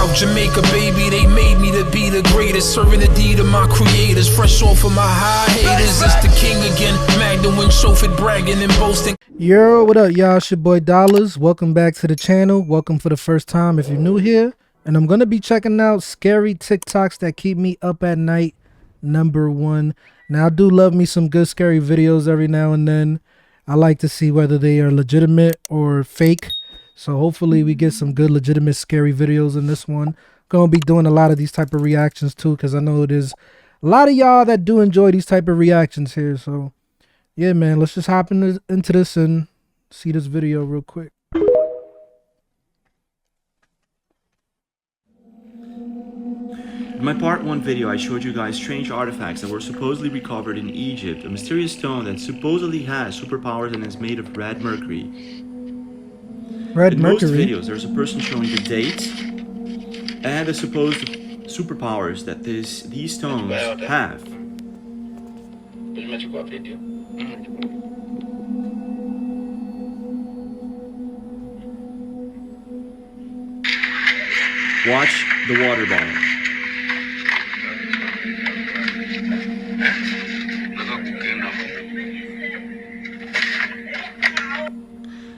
South Jamaica, baby, they made me to be the greatest. Serving the deed of my creators, fresh off of my high haters. It's the king again, Magdalene, chauffeured, bragging and boasting. Yo, what up, y'all? It's your boy Dollars. Welcome back to the channel. Welcome for the first time if you're new here. And I'm going to be checking out scary TikToks that keep me up at night, #1. Now, I do love me some good scary videos every now and then. I like to see whether they are legitimate or fake. So hopefully we get some good legitimate scary videos in this one. Gonna be doing a lot of these type of reactions too, because I know there's a lot of y'all that do enjoy these type of reactions here. So yeah, man, let's just hop into this and see this video real quick. In my part 1 video, I showed you guys strange artifacts that were supposedly recovered in Egypt, a mysterious stone that supposedly has superpowers and is made of red mercury. In most videos, there's a person showing the date and the supposed superpowers that these stones have. Watch the water bottle.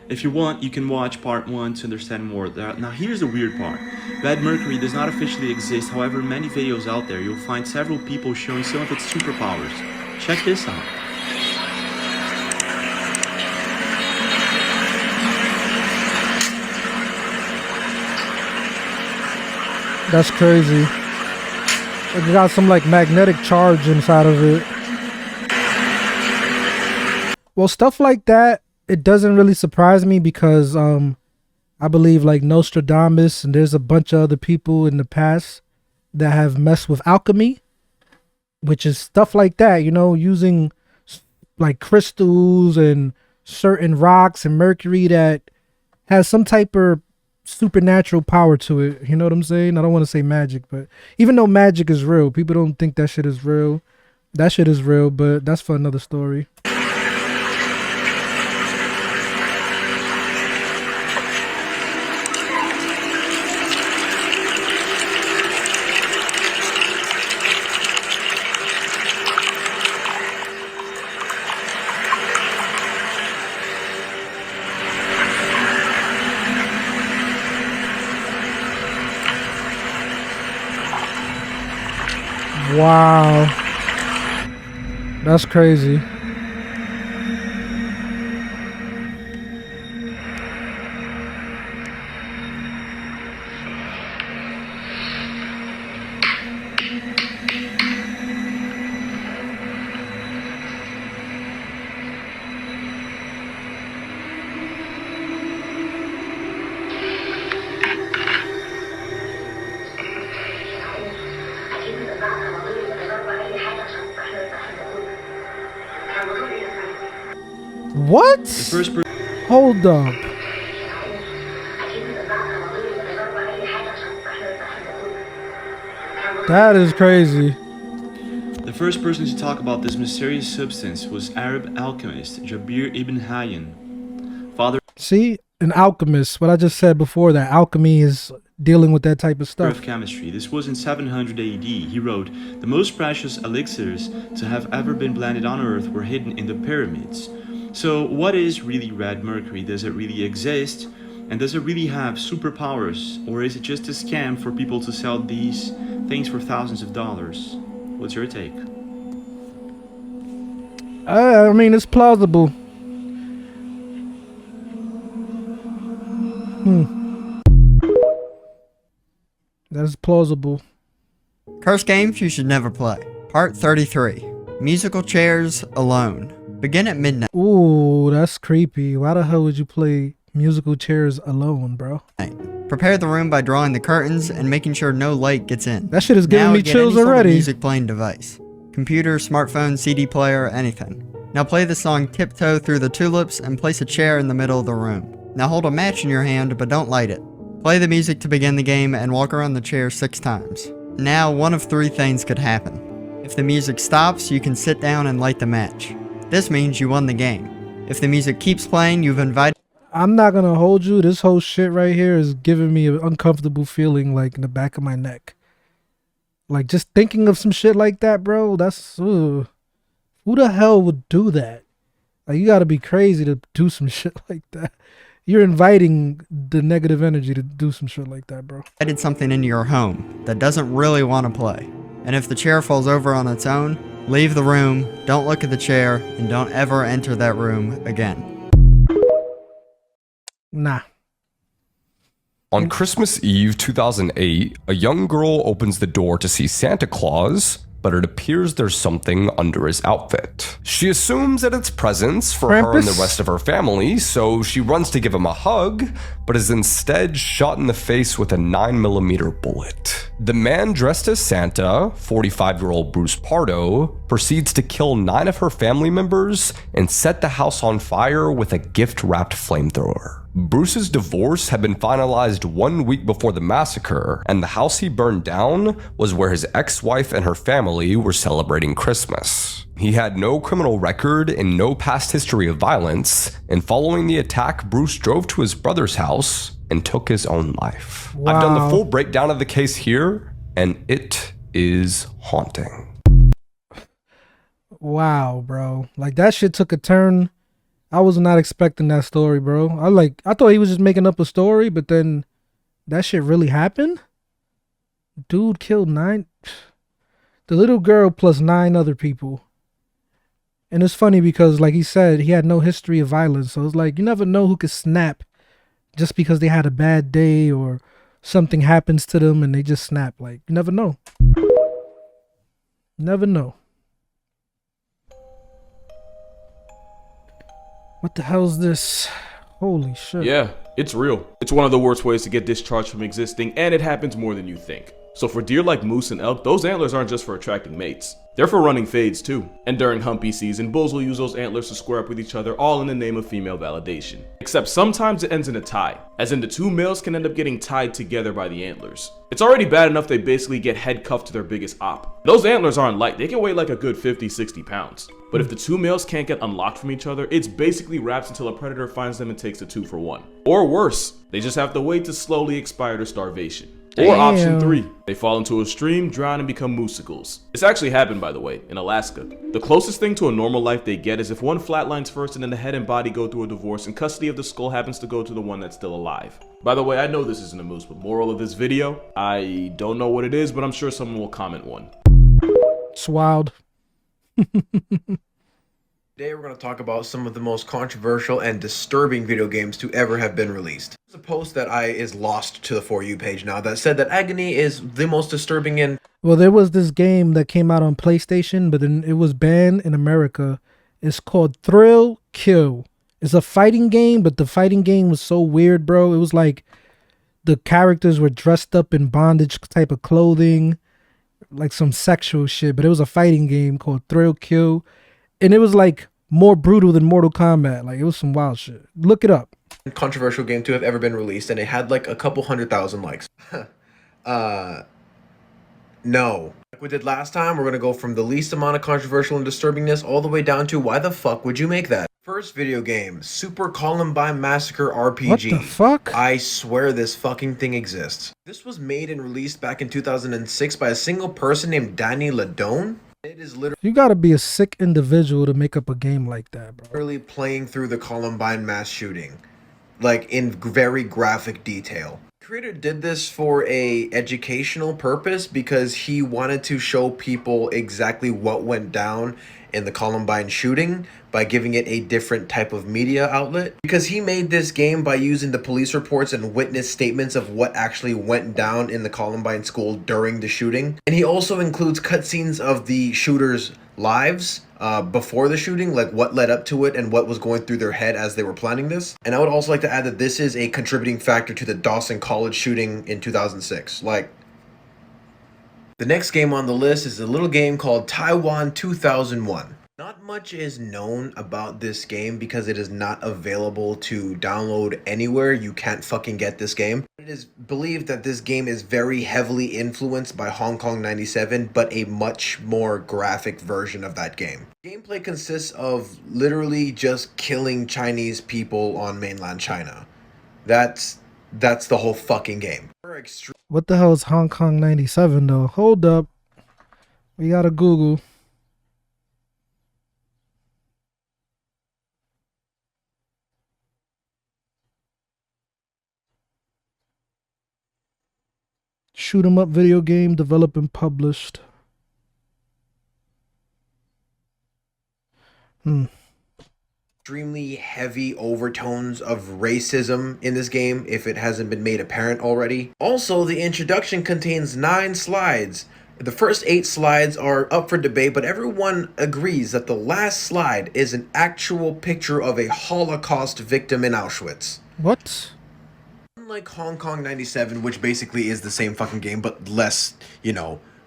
If you want, you can watch part 1 to understand more. Now here's the weird part. Red mercury does not officially exist, however in many videos out there you'll find several people showing some of its superpowers. Check this out. That's crazy. It got some like magnetic charge inside of it. Well, stuff like that, it doesn't really surprise me because I believe like Nostradamus and there's a bunch of other people in the past that have messed with alchemy, which is stuff like that, you know, using like crystals and certain rocks and mercury that has some type of supernatural power to it. You know what I'm saying? I don't want to say magic, but even though magic is real, people don't think that shit is real. That shit is real, but that's for another story. Wow, that's crazy. What? Hold up. That is crazy. The first person to talk about this mysterious substance was Arab alchemist Jabir ibn Hayyan. See, an alchemist. What I just said before, that alchemy is dealing with that type of stuff. Of chemistry. This was in 700 AD. He wrote, "The most precious elixirs to have ever been blended on Earth were hidden in the pyramids." So what is really red mercury? Does it really exist? And does it really have superpowers? Or is it just a scam for people to sell these things for thousands of dollars? What's your take? I mean, it's plausible. That is plausible. Cursed games you should never play. Part 33. Musical chairs alone. Begin at midnight. Ooh, that's creepy. Why the hell would you play musical chairs alone, bro? Prepare the room by drawing the curtains and making sure no light gets in. That shit is giving me chills already. Music playing device. Computer, smartphone, CD player, anything. Now play the song Tiptoe Through the Tulips and place a chair in the middle of the room. Now hold a match in your hand, but don't light it. Play the music to begin the game and walk around the chair 6 times. Now, one of 3 things could happen. If the music stops, you can sit down and light the match. This means you won the game. If the music keeps playing, you've invited... I'm not gonna hold you. This whole shit right here is giving me an uncomfortable feeling, like in the back of my neck. Like just thinking of some shit like that, bro. That's ugh. Who the hell would do that? Like you gotta be crazy to do some shit like that. You're inviting the negative energy to do some shit like that, bro. I did something into your home that doesn't really want to play. And if the chair falls over on its own, leave the room, don't look at the chair, and don't ever enter that room again. Nah. On Christmas Eve 2008, a young girl opens the door to see Santa Claus, but it appears there's something under his outfit. She assumes that it's presents for her and the Krampus? rest of her family, so she runs to give him a hug, but is instead shot in the face with a 9mm bullet. The man dressed as Santa, 45-year-old Bruce Pardo, proceeds to kill 9 of her family members and set the house on fire with a gift-wrapped flamethrower. Bruce's divorce had been finalized 1 week before the massacre, and the house he burned down was where his ex-wife and her family were celebrating Christmas. He had no criminal record and no past history of violence, and following the attack, Bruce drove to his brother's house and took his own life. Wow. I've done the full breakdown of the case here, and it is haunting. Wow, bro. Like that shit took a turn. I was not expecting that story, bro. I thought he was just making up a story, but then that shit really happened? Dude killed 9. The little girl plus 9 other people. And it's funny because, like he said, he had no history of violence. So it's like, you never know who could snap just because they had a bad day or something happens to them and they just snap. Like, you never know. Never know. What the hell's this? Holy shit. Yeah, it's real. It's one of the worst ways to get discharged from existing, and it happens more than you think. So for deer like moose and elk, those antlers aren't just for attracting mates. They're for running fades too. And during humpy season, bulls will use those antlers to square up with each other, all in the name of female validation. Except sometimes it ends in a tie, as in the 2 males can end up getting tied together by the antlers. It's already bad enough they basically get head cuffed to their biggest op. Those antlers aren't light, they can weigh like a good 50-60 pounds. But if the 2 males can't get unlocked from each other, it's basically wraps until a predator finds them and takes a 2 for 1. Or worse, they just have to wait to slowly expire to starvation. Or option 3, they fall into a stream, drown, and become moosicles. This actually happened, by the way, in Alaska. The closest thing to a normal life they get is if one flatlines first and then the head and body go through a divorce and custody of the skull happens to go to the one that's still alive. By the way, I know this isn't a moose, but moral of this video, I don't know what it is, but I'm sure someone will comment one. It's wild. Today we're going to talk about some of the most controversial and disturbing video games to ever have been released. There's a post that is lost to the For You page now that said that Agony is the most disturbing and... Well, there was this game that came out on PlayStation, but then it was banned in America. It's called Thrill Kill. It's a fighting game, but the fighting game was so weird, bro. It was like the characters were dressed up in bondage type of clothing, like some sexual shit, but it was a fighting game called Thrill Kill. And it was like more brutal than Mortal Kombat. Like it was some wild shit. Look it up. Controversial game to have ever been released, and it had like a couple 100,000 likes. No. Like we did last time, we're gonna go from the least amount of controversial and disturbingness all the way down to why the fuck would you make that? First video game, Super Columbine Massacre RPG. What the fuck? I swear this fucking thing exists. This was made and released back in 2006 by a single person named Danny Ladone. It is You gotta be a sick individual to make up a game like that, bro. literally playing through the Columbine mass shooting, like in very graphic detail. The creator did this for a educational purpose because he wanted to show people exactly what went down in the Columbine shooting by giving it a different type of media outlet. Because he made this game by using the police reports and witness statements of what actually went down in the Columbine school during the shooting. And he also includes cutscenes of the shooters' lives before the shooting, like what led up to it and what was going through their head as they were planning this. And I would also like to add that this is a contributing factor to the Dawson College shooting in 2006. Like, the next game on the list is a little game called Taiwan 2001. Not much is known about this game because it is not available to download anywhere. You can't fucking get this game. It It is believed that this game is very heavily influenced by Hong Kong 97, but a much more graphic version of that game. Gameplay consists of literally just killing Chinese people on mainland China. That's the whole fucking game. What the hell is Hong Kong 97 though? Hold up. We gotta Google. Shoot 'em up video game developed and published. Extremely heavy overtones of racism in this game, if it hasn't been made apparent already. Also, the introduction contains 9 slides. The first 8 slides are up for debate, but everyone agrees that the last slide is an actual picture of a Holocaust victim in Auschwitz. What? Unlike Hong Kong 97, which basically is the same fucking game, but less,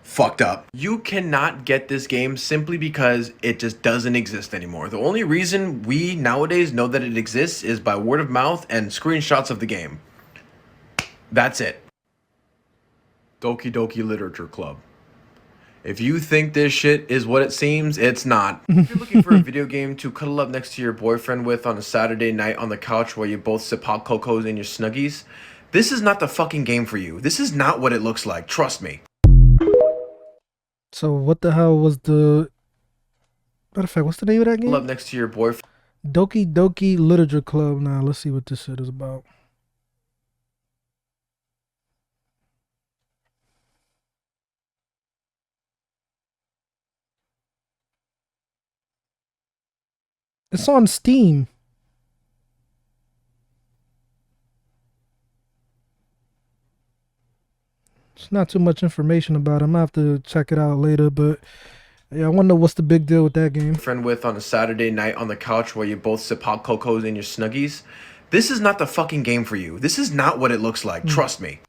fucked up. You cannot get this game simply because it just doesn't exist anymore. The only reason we nowadays know that it exists is by word of mouth and screenshots of the game. That's it. Doki Doki Literature Club. If you think this shit is what it seems, it's not. If you're looking for a video game to cuddle up next to your boyfriend with on a Saturday night on the couch while you both sip hot cocos in your snuggies, this is not the fucking game for you. This is not what it looks like. Trust me. So what the hell was the... Matter of fact, what's the name of that game? Cuddle up next to your boyfriend. Doki Doki Literature Club. Now, let's see what this shit is about. It's on Steam. It's not too much information about it. I'm gonna have to check it out later, but yeah, I wonder what's the big deal with that game. Friend with on a Saturday night on the couch while you both sip hot cocos in your snuggies. This is not the fucking game for you. This is not what it looks like. Trust me.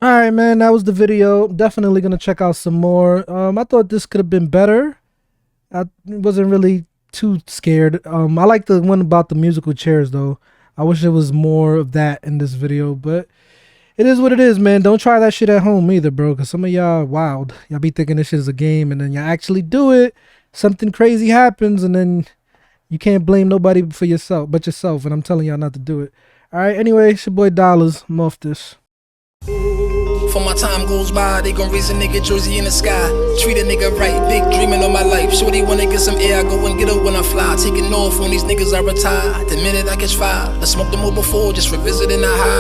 Alright, man, that was the video. Definitely gonna check out some more. I thought this could have been better. I wasn't really too scared. I like the one about the musical chairs though. I wish there was more of that in this video, but it is what it is, man. Don't try that shit at home either, bro, because some of y'all wild. Y'all be thinking this shit is a game and then y'all actually do it. Something crazy happens and then you can't blame nobody but yourself, and I'm telling y'all not to do it. Alright, anyway, it's your boy Dollars. I'm off this. For my time goes by, they gon' raise a nigga jersey in the sky. Treat a nigga right, big dreaming on my life. Shorty wanna get some air, I go and get her when I fly. Taking off on these niggas I retire. The minute I catch fire, I smoked them all before, just revisiting the high.